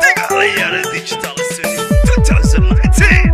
Digalayara Digital City 2019.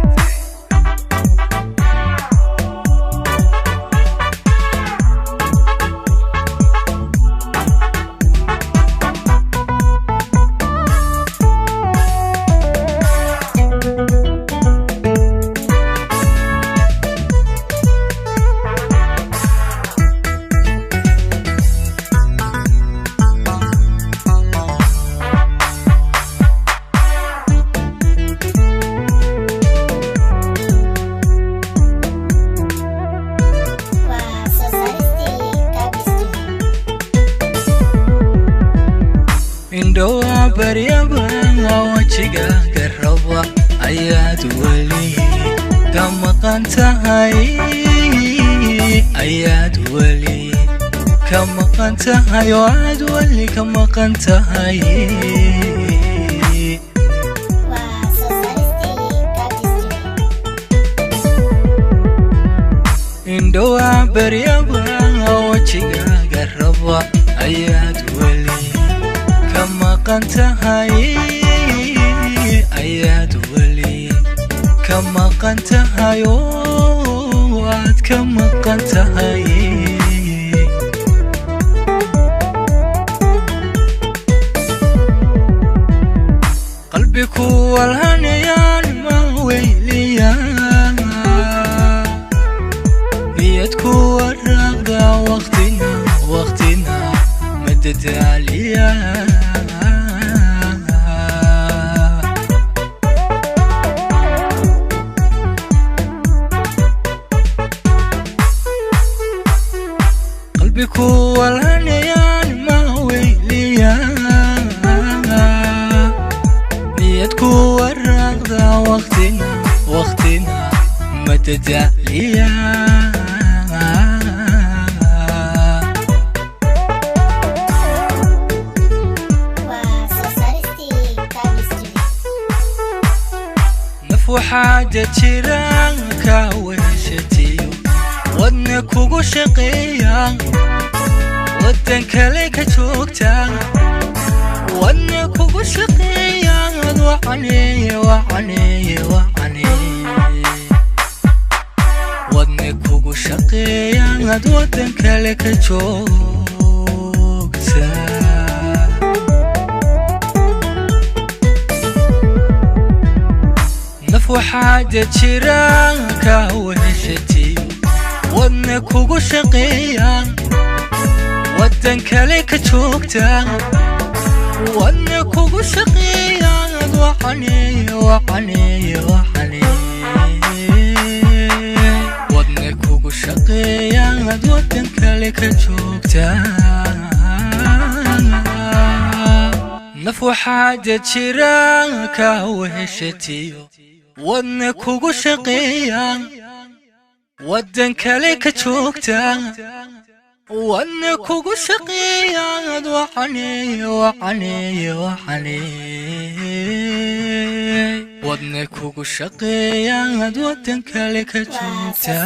Indoa baryaba wajiga garaba ayaad wali kama qantahay ayaad wali kama qantahay ayaad wali kama qantahay Indoa baryaba wajiga garaba ayaad wali kama qantahay ayaad wali kama qantahay waad kama qantahay qalbiku walhanayaan ma weyliyaan niyadku waraqda waqtina madadaaliyaan qalbiku walhanayaan ma weyliyaan niyadku waraqda waqtina madadaaliyaan وحاجة جيرانك وهشتيو ودنا كوغو شقيا ودن كليك جوكتا ودنا كوغو شقيا وعني ودنا كوغو شقيا ودن كليك جوكتا وحاجة جيرانك وهشتيو ودنا كوغو شقيا ودن كليك جوكتا ودنا كوغو شقيا وعني ودنا كوغو شقيا ودن كليك جوكتا نفو حاجة جيرانك وهشتيو ودنا كوغو شقيا ودن كليك جوكتا ودنا كوغو شقيا وعني ودنا كوغو شقيا ودن كليك جوكتا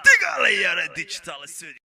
Digalayara Digital City